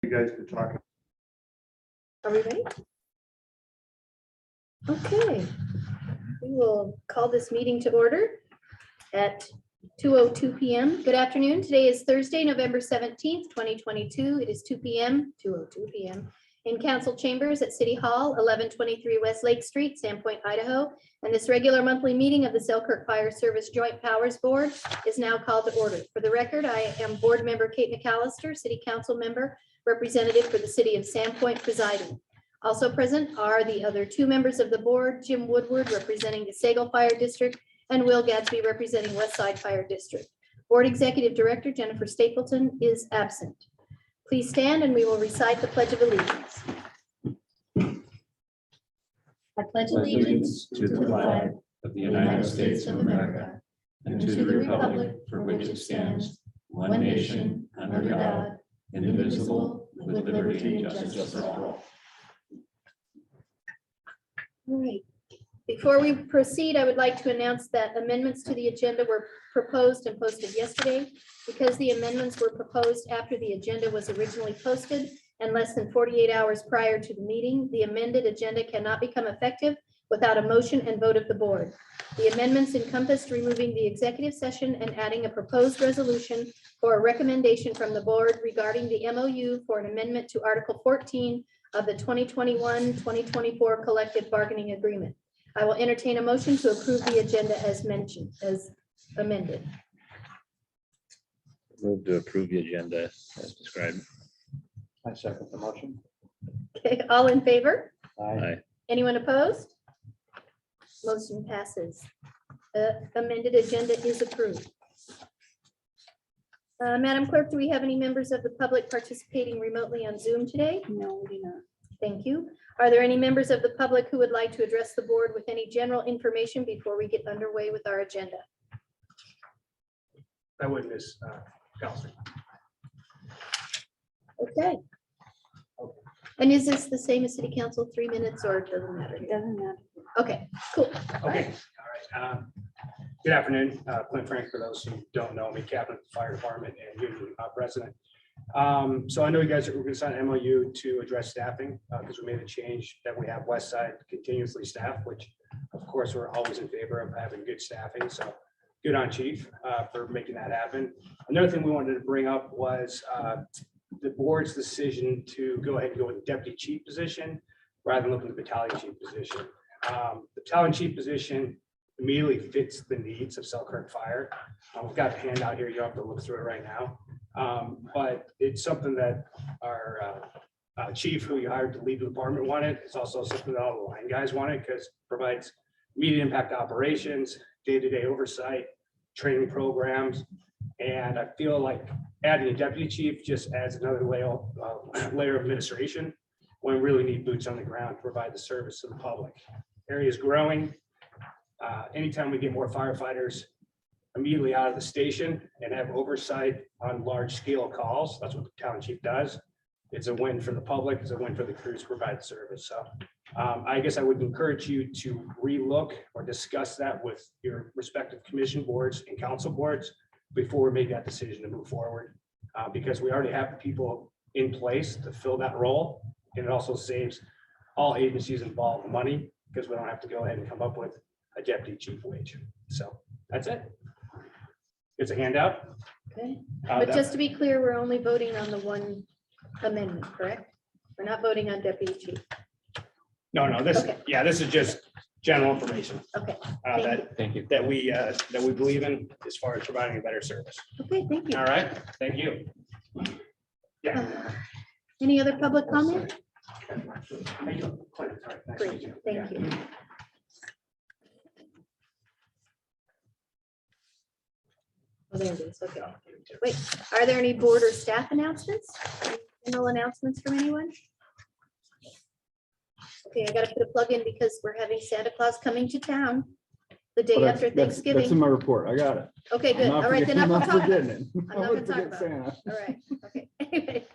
You guys can talk. Are we ready? Okay, we will call this meeting to order at 2:02 p.m. Good afternoon. Today is Thursday, November 17th, 2022. It is 2 p.m., 2:02 p.m. in council chambers at City Hall, 1123 West Lake Street, Sandpoint, Idaho. And this regular monthly meeting of the Selkirk Fire Service Joint Powers Board is now called to order. For the record, I am board member Kate McAllister, city council member, representative for the city of Sandpoint presiding. Also present are the other two members of the board, Jim Woodward representing the Sagal Fire District and Will Gadsby representing Westside Fire District. Board Executive Director Jennifer Stapleton is absent. Please stand and we will recite the Pledge of Allegiance. I pledge allegiance to the flag of the United States of America and to the republic for which it stands, one nation, under God, indivisible, with liberty and justice for all. All right. Before we proceed, I would like to announce that amendments to the agenda were proposed and posted yesterday. Because the amendments were proposed after the agenda was originally posted and less than 48 hours prior to the meeting, the amended agenda cannot become effective without a motion and vote of the board. The amendments encompassed removing the executive session and adding a proposed resolution for a recommendation from the board regarding the MOU for an amendment to Article 14 of the 2021-2024 collective bargaining agreement. I will entertain a motion to approve the agenda as mentioned, as amended. Move to approve the agenda as described. I second the motion. Okay, all in favor? Aye. Anyone opposed? Motion passes. Amended agenda is approved. Madam Clerk, do we have any members of the public participating remotely on Zoom today? No, we do not. Thank you. Are there any members of the public who would like to address the board with any general information before we get underway with our agenda? I would, Ms. Gallagher. Okay. And is this the same as city council, 3 minutes, or it doesn't matter? It doesn't matter. Okay, cool. Okay, all right. Good afternoon, Clint Frank, for those who don't know me, captain of the fire department and union president. So I know you guys are going to sign an MOU to address staffing because we made a change that we have West Side continuously staffed, which of course we're always in favor of having good staffing. So good on chief for making that happen. Another thing we wanted to bring up was the board's decision to go ahead and go with the deputy chief position rather than looking at the battalion chief position. The battalion chief position immediately fits the needs of Selkirk Fire. We've got the handout here. You don't have to look through it right now. But it's something that our chief who you hired to lead the department wanted. It's also something that all the line guys wanted because it provides immediate impact operations, day-to-day oversight, training programs. And I feel like adding a deputy chief just adds another layer of administration when we really need boots on the ground to provide the service to the public. Area is growing. Anytime we get more firefighters immediately out of the station and have oversight on large scale calls, that's what the town chief does. It's a win for the public, it's a win for the crews to provide service. So I guess I would encourage you to relook or discuss that with your respective commission boards and council boards before we make that decision to move forward, because we already have the people in place to fill that role. And it also saves all agencies involved money because we don't have to go ahead and come up with a deputy chief wage. So that's it. It's a handout. Okay, but just to be clear, we're only voting on the one amendment, correct? We're not voting on deputy chief. No, this, Okay. yeah, this is just general information Okay, Thank you. that we believe in as far as providing a better service. okay, thank you. All right, thank you. Yeah. Any other public comment? Thank you. Clint, all right, nice to meet Great, you. thank Yeah. you. Oh, there it is, okay. Wait, are there any board or staff announcements? General announcements from anyone? Okay, I gotta put a plug in because we're having Santa Claus coming to town the day after That's in Thanksgiving. my report. I got it. Okay, good. I'm not All right, then I forgetting- will I'm not talk about it. forgetting it. I'm not gonna talk about it. Santa. All right, okay. Anyway.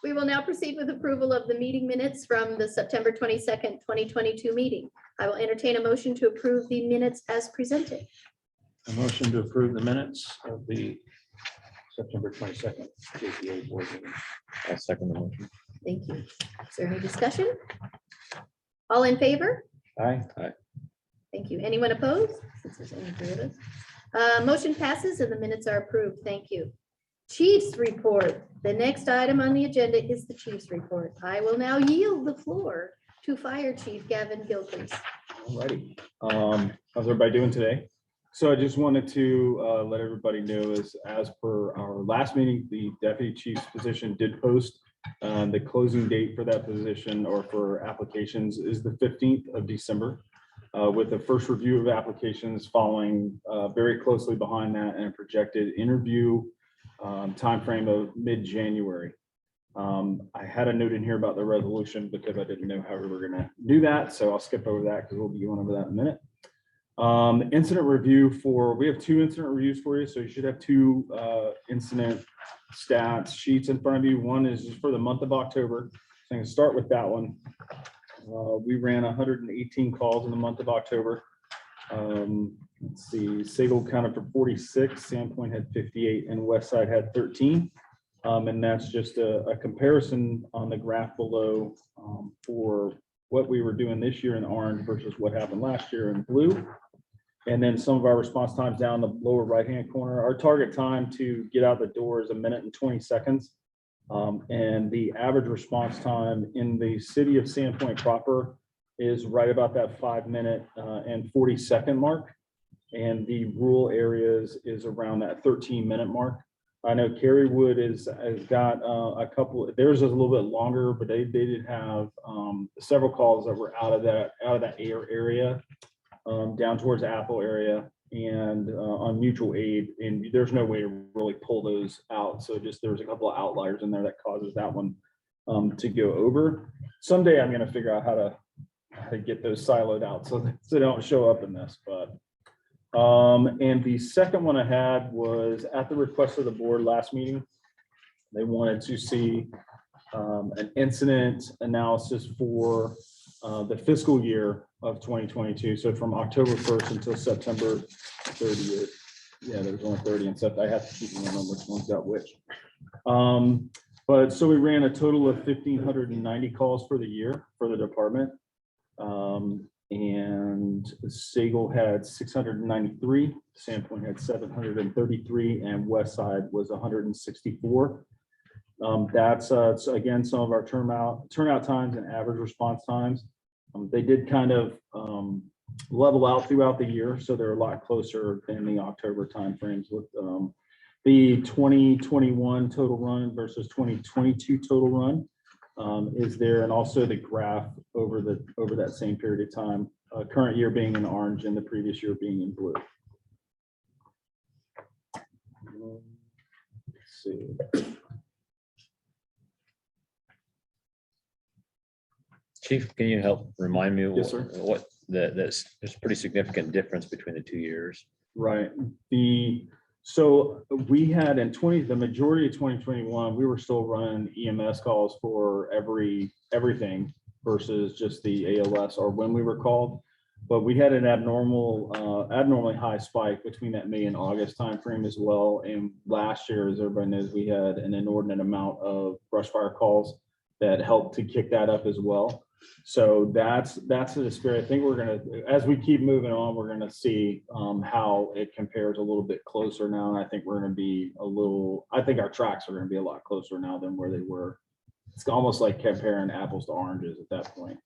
We will now proceed with approval of the meeting minutes from the September 22nd, 2022 meeting. I will entertain a motion to approve the minutes as presented. A motion to approve the minutes of the September 22nd, JPA board meeting. I'll second the motion. Thank you. Is there any discussion? All in favor? Aye. Thank you. Anyone opposed? Since there's only three of us. Motion passes and the minutes are approved. Thank you. Chiefs report. The next item on the agenda is the chief's report. I will now yield the floor to Fire Chief Gavin Gilcrease. Alrighty. How's everybody doing today? So I just wanted to let everybody know as per our last meeting, the deputy chief's position did post. The closing date for that position or for applications is the 15th of December. With the first review of applications following very closely behind that and a projected interview timeframe of mid-January. I had a note in here about the resolution because I didn't know how we were going to do that. So I'll skip over that because we'll be going over that in a minute. Incident review we have 2 incident reviews for you. So you should have 2 incident stats sheets in front of you. One is just for the month of October. So I'm going to start with that one. We ran 118 calls in the month of October. Let's see, Sagal counted for 46, Sandpoint had 58, and Westside had 13. And that's just a comparison on the graph below for what we were doing this year in orange versus what happened last year in blue. And then some of our response times down the lower right-hand corner. Our target time to get out the door is 1 minute and 20 seconds. And the average response time in the city of Sandpoint proper is right about that 5 minute and 40 second mark. And the rural areas is around that 13-minute mark. I know Carywood has got a couple, theirs is a little bit longer, but they did have several calls that were out of that area down towards Apple area and on mutual aid. And there's no way to really pull those out. So just there's a couple of outliers in there that causes that one to go over. Someday I'm going to figure out how to get those siloed out so they don't show up in this, but. And the second one I had was at the request of the board last meeting. They wanted to see an incident analysis for the fiscal year of 2022. So from October 1st until September 30th. Yeah, there was only 30 and stuff. I have to keep remembering which ones got which. But so we ran a total of 1,590 calls for the year for the department. And Sagal had 693, Sandpoint had 733, and Westside was 164. That's so again, some of our turnout times and average response times. They did kind of level out throughout the year, so they're a lot closer than the October timeframes with the 2021 total run versus 2022 total run. Is there, and also the graph over that same period of time, current year being in orange and the previous year being in blue. Let's see. Chief, can you help remind me Yes, sir. what there's a pretty significant difference between the 2 years? Right. So we had the majority of 2021, we were still running EMS calls for everything versus just the ALS or when we were called. But we had an abnormally high spike between that May and August timeframe as well. And last year, as everybody knows, we had an inordinate amount of brush fire calls that helped to kick that up as well. So that's the spirit. I think we're gonna, as we keep moving on, we're gonna see how it compares a little bit closer now. And I think we're gonna be I think our tracks are gonna be a lot closer now than where they were. It's almost like comparing apples to oranges at that point.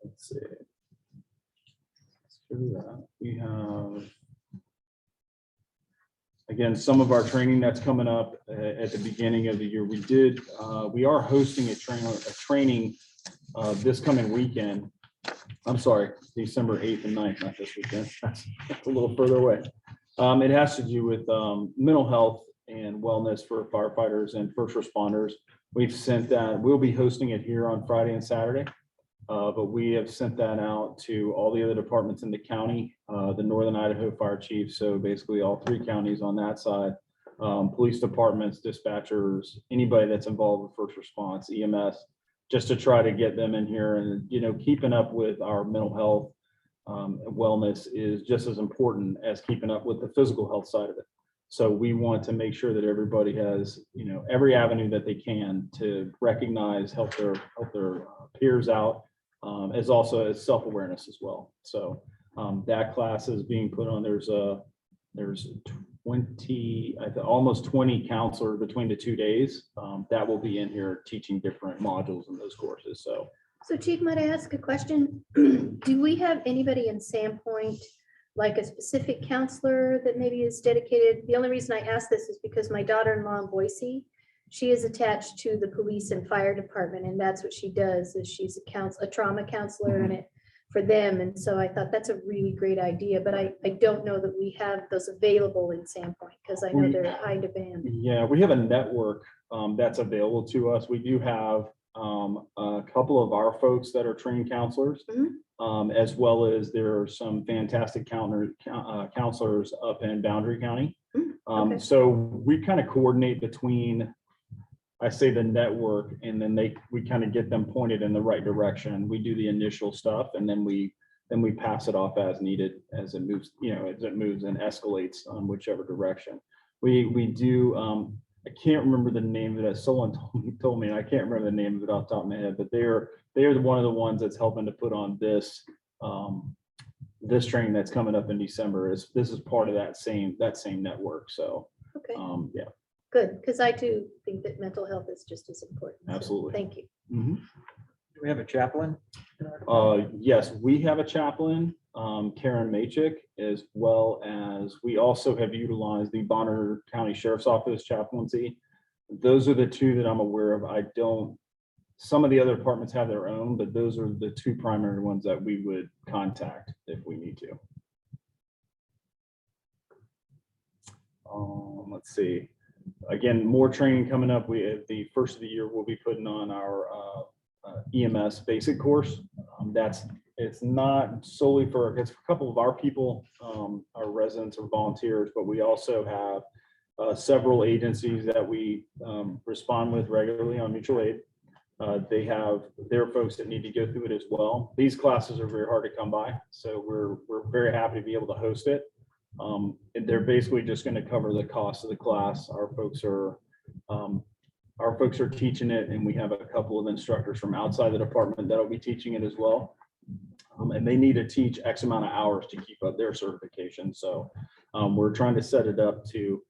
Let's see. We have, again, some of our training that's coming up at the beginning of the year. We are hosting a training this coming weekend. I'm sorry, December 8th and 9th, not this weekend. That's a little further away. It has to do with mental health and wellness for firefighters and first responders. We've sent that, we'll be hosting it here on Friday and Saturday. But we have sent that out to all the other departments in the county, the Northern Idaho Fire Chief. So basically all 3 counties on that side, police departments, dispatchers, anybody that's involved with first response, EMS, just to try to get them in here and, keeping up with our mental health wellness is just as important as keeping up with the physical health side of it. So we want to make sure that everybody has, every avenue that they can to recognize, help their peers out, as also as self-awareness as well. So that class is being put on. There's 20, almost 20 counselors between the 2 days that will be in here teaching different modules in those courses. So Chief, might I ask a question? Do we have anybody in Sandpoint, like a specific counselor that maybe is dedicated? The only reason I ask this is because my daughter-in-law in Boise, she is attached to the police and fire department, and that's what she does, is she's a trauma counselor in it for them. And so I thought that's a really great idea, but I don't know that we have those available in Sandpoint, because I know they're high demand. yeah, we have a network that's available to us. We do have a couple of our folks that are trained counselors, as well as there are some fantastic counselors up in Boundary County. Okay. So we kind of coordinate between, I say, the network, and then we kind of get them pointed in the right direction. We do the initial stuff, and then we pass it off as needed as it moves, as it moves and escalates on whichever direction. We do. I can't remember the name of it. Someone told me, and I can't remember the name of it off the top of my head, but they're one of the ones that's helping to put on this this training that's coming up in December. This is part of that same network. So Okay, yeah, good, because I do think that mental health is just as important. So Absolutely. Thank you. Do we have a chaplain? yes, we have a chaplain, Karen Machik, as well as we also have utilized the Bonner County Sheriff's Office chaplaincy. Those are the two that I'm aware of. Some of the other departments have their own, but those are the two primary ones that we would contact if we need to. Let's see. Again, more training coming up. We at the first of the year, we'll be putting on our EMS basic course. It's not solely it's for a couple of our people, our residents or volunteers, but we also have several agencies that we respond with regularly on mutual aid. They have their folks that need to go through it as well. These classes are very hard to come by, so we're very happy to be able to host it. And they're basically just going to cover the cost of the class. Our folks are teaching it, and we have a couple of instructors from outside the department that'll be teaching it as well. And they need to teach X amount of hours to keep up their certification. So we're trying to set it up to,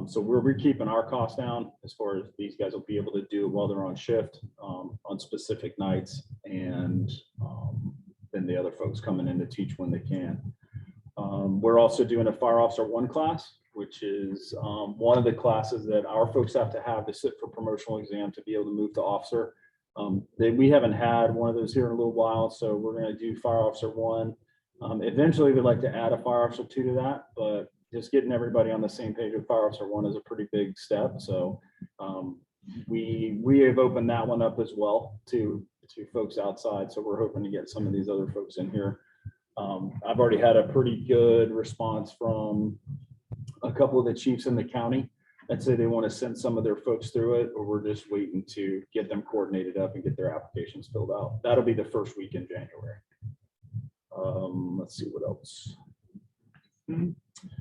so we're keeping our costs down as far as these guys will be able to do it while they're on shift on specific nights, and then the other folks coming in to teach when they can. We're also doing a Fire Officer 1 class, which is one of the classes that our folks have to sit for promotional exam to be able to move to officer. We haven't had one of those here in a little while, so we're going to do Fire Officer 1. Eventually, we'd like to add a Fire Officer 2 to that, but just getting everybody on the same page with Fire Officer 1 is a pretty big step. So we have opened that one up as well to folks outside. So we're hoping to get some of these other folks in here. I've already had a pretty good response from a couple of the chiefs in the county that say they want to send some of their folks through it, or we're just waiting to get them coordinated up and get their applications filled out. That'll be the first week in January. Let's see what else.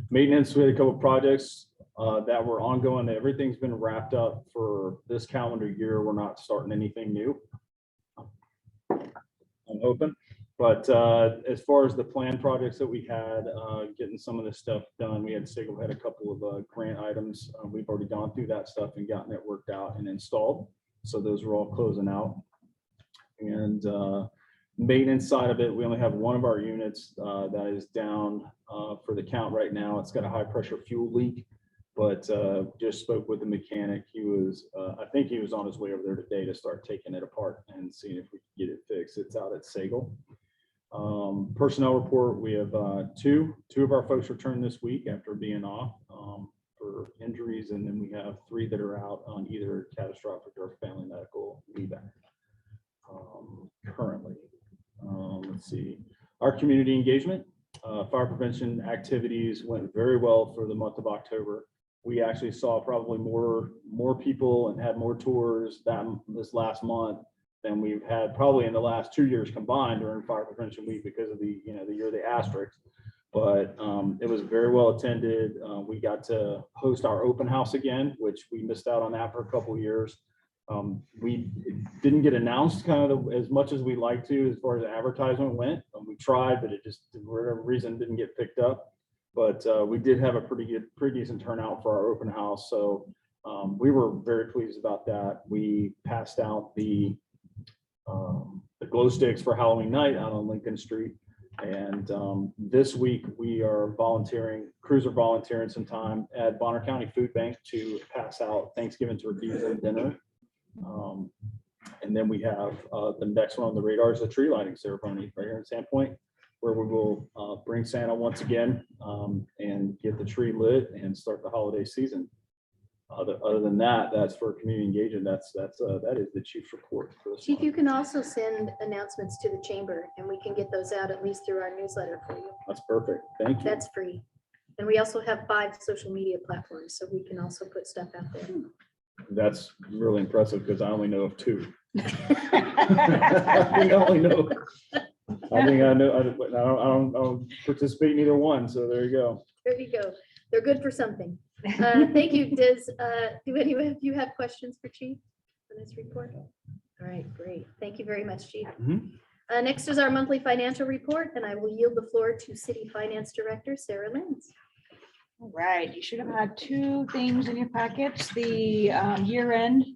Maintenance, we had a couple of projects that were ongoing. Everything's been wrapped up for this calendar year. We're not starting anything new, I'm hoping. But as far as the planned projects that we had, getting some of this stuff done, we had a couple of grant items. We've already gone through that stuff and gotten it worked out and installed. So those are all closing out. And maintenance side of it, we only have one of our units that is down for the count right now. It's got a high pressure fuel leak, but just spoke with the mechanic. He was, I think he was on his way over there today to start taking it apart and seeing if we can get it fixed. It's out at Sagal. Personnel report, we have two of our folks returned this week after being off for injuries, and then we have 3 that are out on either catastrophic or family medical leave currently. Let's see, our community engagement, fire prevention activities went very well for the month of October. We actually saw probably more people and had more tours this last month than we've had probably in the last 2 years combined during Fire Prevention Week because of the, the year of the asterisk. But it was very well attended. We got to host our open house again, which we missed out on that for a couple of years. We didn't get announced kind of as much as we'd like to as far as advertisement went. We tried, but it just, for whatever reason, didn't get picked up. But we did have a pretty decent turnout for our open house. So we were very pleased about that. We passed out the glow sticks for Halloween night out on Lincoln Street. And this week we are crews are volunteering some time at Bonner County Food Bank to pass out Thanksgiving turkeys and dinner. And then we have the next one on the radar is the tree lighting ceremony right here in Sandpoint, where we will bring Santa once again and get the tree lit and start the holiday season. Other than that, that's for community engagement. That is the chief's report for this Chief, you month. can also send announcements to the chamber and we can get those out at least through our newsletter for you. That's perfect. Thank you. That's free. And we also have 5 social media platforms, so we can also put stuff out there. That's really impressive because I only know of 2. I only know. I think I know. I don't participate in either one. So there you go. There you go. They're good for something. Thank you. Do any of you have questions for Chief on this report? All right, great. Thank you very much, Chief. Mhm. Next is our monthly financial report, and I will yield the floor to City Finance Director Sarah Lenz. All right, you should have had 2 things in your packets, the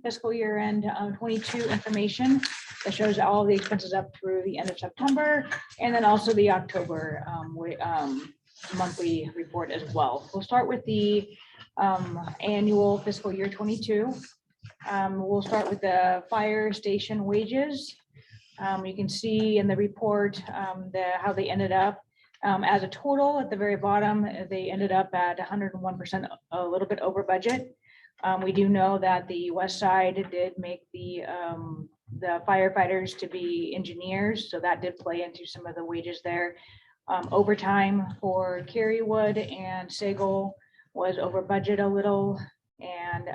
fiscal year end 22 information that shows all the expenses up through the end of September, and then also the October monthly report as well. We'll start with the annual fiscal year 22. We'll start with the fire station wages. You can see in the report how they ended up. As a total at the very bottom, they ended up at 101%, a little bit over budget. We do know that the west side did make the firefighters to be engineers, so that did play into some of the wages there. Overtime for Carywood and Sagal was over budget a little, and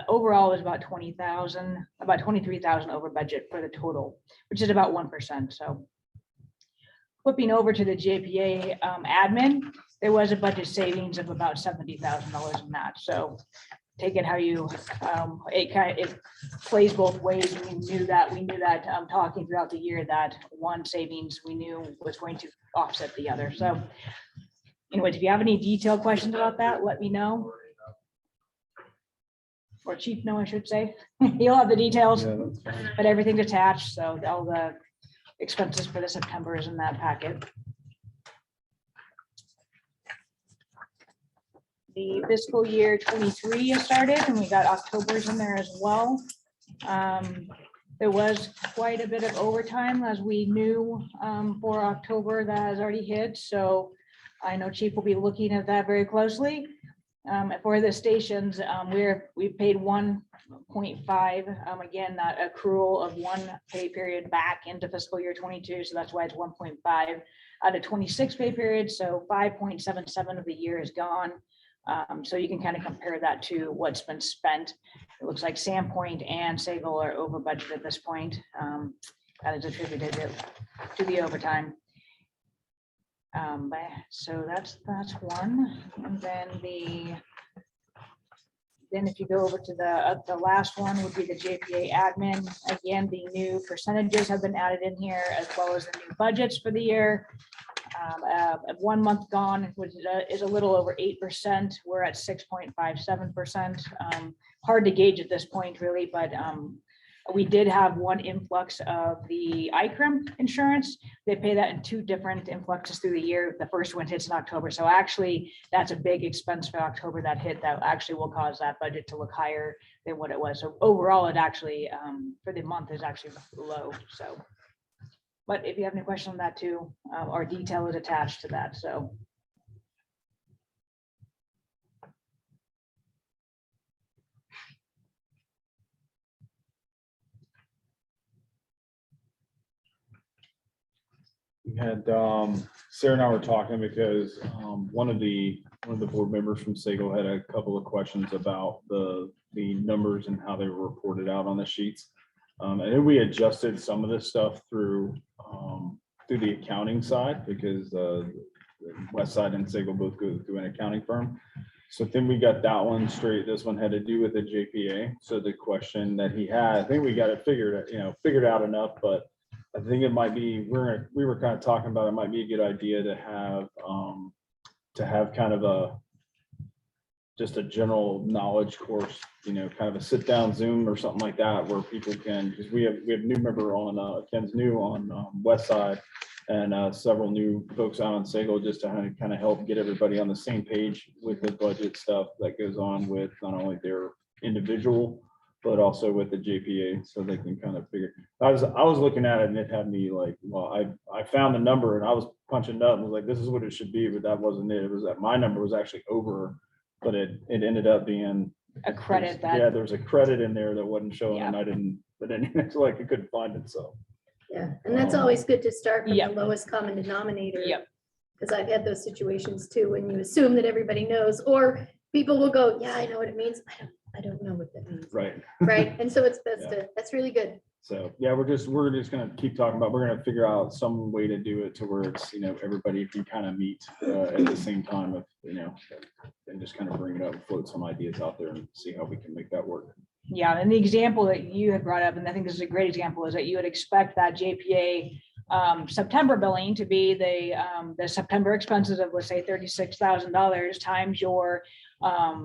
overall was about 20,000, about 23,000 over budget for the total, which is about 1%. So flipping over to the JPA admin, there was a budget savings of about $70,000 in that. So take it how you, it plays both ways. We knew that talking throughout the year that one savings we knew was going to offset the other. So anyways, if you have any detailed questions about that, let me know. Or Chief, no, I should say. You'll have the details, Yeah, that's fine. but everything's attached. So all the expenses for the September is in that packet. The fiscal year 23 has started and we got October's in there as well. There was quite a bit of overtime as we knew for October that has already hit. So I know Chief will be looking at that very closely. For the stations, we paid 1.5, again, that accrual of 1 pay period back into fiscal year 22. So that's why it's 1.5 out of 26 pay periods. So 5.77 of the year is gone. So you can kind of compare that to what's been spent. It looks like Sandpoint and Sagal are over budget at this point. That is attributed to the overtime. So that's one. And then if you go over to the last one would be the JPA admin. Again, the new percentages have been added in here as well as the new budgets for the year. 1 month gone, which is a little over 8%. We're at 6.57%. Hard to gauge at this point, really, but we did have one influx of the ICRIM insurance. They pay that in 2 different influxes through the year. The first one hits in October. So actually, that's a big expense for October that hit that actually will cause that budget to look higher than what it was. So overall, it actually, for the month is actually low. So. But if you have any questions on that too, our detail is attached to that, so. We had Sarah and I were talking because one of the board members from Sagal had a couple of questions about the numbers and how they were reported out on the sheets. I think we adjusted some of this stuff through the accounting side because West Side and Siegel both go through an accounting firm. So then we got that one straight. This one had to do with the JPA. So the question that he had, I think we got it figured out enough, but I think it might be, we were kind of talking about, it might be a good idea to have kind of just a general knowledge course, kind of a sit down Zoom or something like that, where people can, because we have new member on, Ken's new on West Side, and several new folks out on Sagal, just to kind of help get everybody on the same page with the budget stuff that goes on with not only their individual, but also with the JPA, so they can kind of figure. I was looking at it and it had me like, well, I found the number and I was punching it up and was like, this is what it should be, but that wasn't it. It was that my number was actually over, but it ended up being A credit that. yeah, there was a credit in there that wasn't showing, Yeah. and I didn't, but then it's like I couldn't find it, so. Yeah, and that's always good to start from the Yep. lowest common denominator. Yep. Because I've had those situations too, when you assume that everybody knows, or people will go, yeah, I know what it means. I don't know what that means. Right. Right, and so it's best Yeah. to, that's really good. So, yeah, we're just gonna keep talking about, we're gonna figure out some way to do it to where it's, everybody can kind of meet at the same time of, and just kind of bring it up, float some ideas out there and see how we can make that work. Yeah, and the example that you had brought up, and I think this is a great example, is that you would expect that JPA September billing to be the September expenses of, let's say, $36,000 times your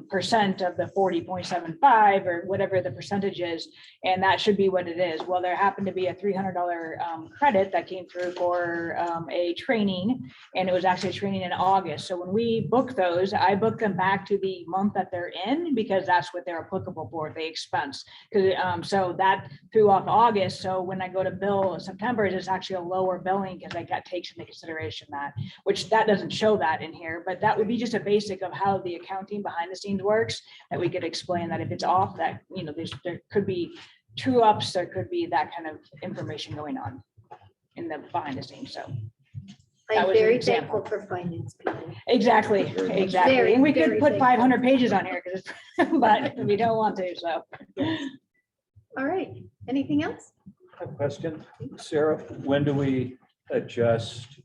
percent of the 40.75 or whatever the percentage is, and that should be what it is. Well, there happened to be a $300 credit that came through for a training, and it was actually a training in August. So when we book those, I book them back to the month that they're in, because that's what they're applicable for, the expense. So that threw off August. So when I go to bill September, it's actually a lower billing because that takes into consideration that, which that doesn't show that in here, but that would be just a basic of how the accounting behind the scenes works, that we could explain that if it's off, that, there could be true ups, there could be that kind of information going on in the behind the scenes. So that I'm was an very example. thankful for finance people. exactly, Very much. exactly. And we could Very put thankful. 500 pages on here, but we don't want to, so. All right, anything else? A question, Sarah, when do we adjust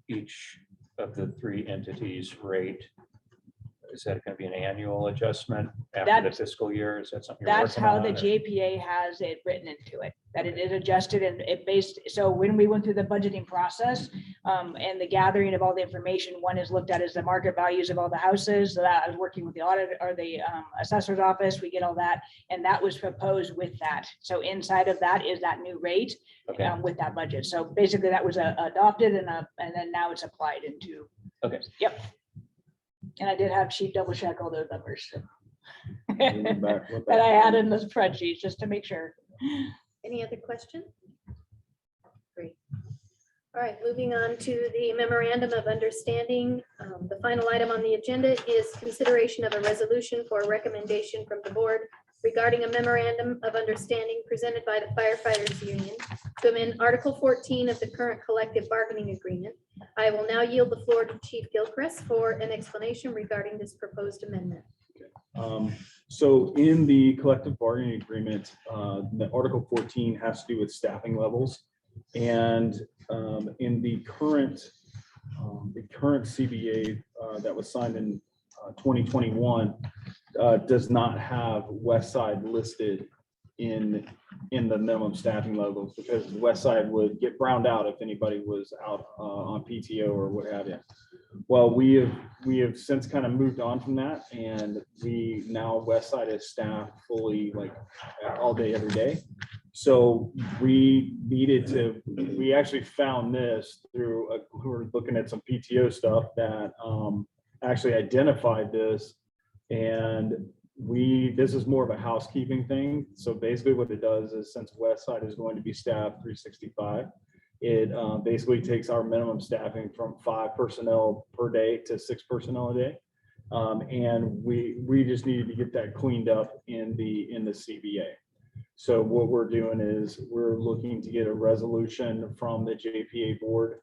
each of the three entities' rate? Is that going to be an annual adjustment after the That's- fiscal year? Is that something you're That's working how on, the or- JPA has it written into it, that it is adjusted and it based, so when we went through the budgeting process and the gathering of all the information, one is looked at as the market values of all the houses, so that I was working with the audit or the assessor's office, we get all that, and that was proposed with that. So inside of that is that new rate Okay, with that budget. So basically that was adopted and then now it's applied into. Okay. Yep. And I did have Chief double check all those numbers That that I had in the spreadsheet just to make sure. Any other question? Great. All right, moving on to the memorandum of understanding. The final item on the agenda is consideration of a resolution for a recommendation from the board regarding a memorandum of understanding presented by the firefighters union to amend Article 14 of the current collective bargaining agreement. I will now yield the floor to Chief Gilchrist for an explanation regarding this proposed amendment. So in the collective bargaining agreement, the Article 14 has to do with staffing levels. And in the current CBA that was signed in 2021 does not have West Side listed in the minimum staffing levels, because West Side would get browned out if anybody was out on PTO or what have you. Well, we have since kind of moved on from that, and we now West Side is staffed fully, like all day, every day. So we actually found this through, we were looking at some PTO stuff that actually identified this. And this is more of a housekeeping thing. So basically what it does is, since West Side is going to be staffed 365, it basically takes our minimum staffing from 5 personnel per day to 6 personnel a day. And we just needed to get that cleaned up in the CBA. So what we're doing is we're looking to get a resolution from the JPA board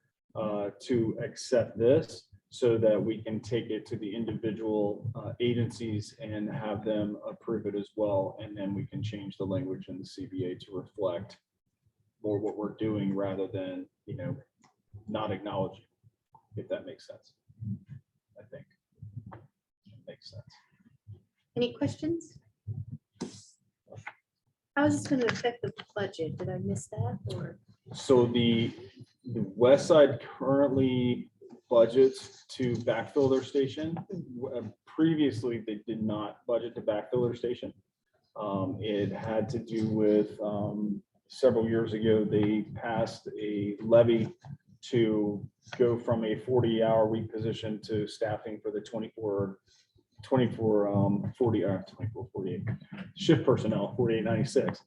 to accept this, so that we can take it to the individual agencies and have them approve it as well. And then we can change the language in the CBA to reflect more what we're doing rather than, not acknowledging, if that makes sense. I think it makes sense. Any questions? How is this going to affect the budget? Did I miss that or? So the west side currently budgets to backfill their station. Previously, they did not budget to backfill their station. It had to do with several years ago, they passed a levy to go from a 40-hour week position to staffing for the 48 shift personnel, 4896.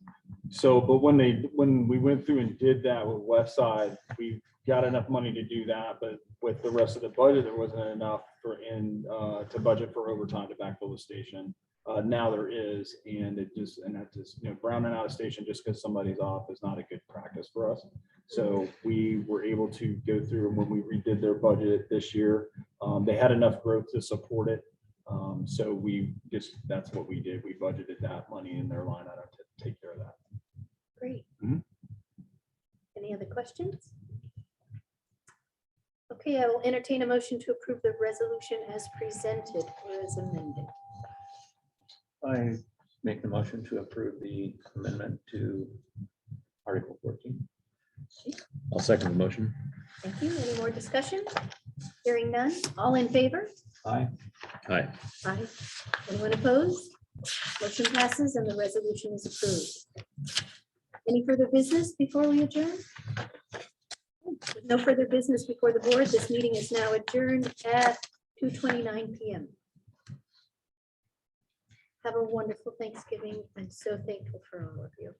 So, but when we went through and did that with West Side, we got enough money to do that, but with the rest of the budget, there wasn't enough to budget for overtime to backfill the station. Now there is, and that just, browning out a station just because somebody's off is not a good practice for us. So we were able to go through, and when we redid their budget this year, they had enough growth to support it. So that's what we did. We budgeted that money in their line item to take care of that. Great. Mhm. Any other questions? Okay, I will entertain a motion to approve the resolution as presented or as amended. I make the motion to approve the amendment to Article 14. I'll second the motion. Thank you. Any more discussion? Hearing none. All in favor? Aye. Aye. Aye. Anyone opposed? Motion passes and the resolution is approved. Any further business before we adjourn? With no further business before the board, this meeting is now adjourned at 2:29 p.m. Have a wonderful Thanksgiving. I'm so thankful for all of you.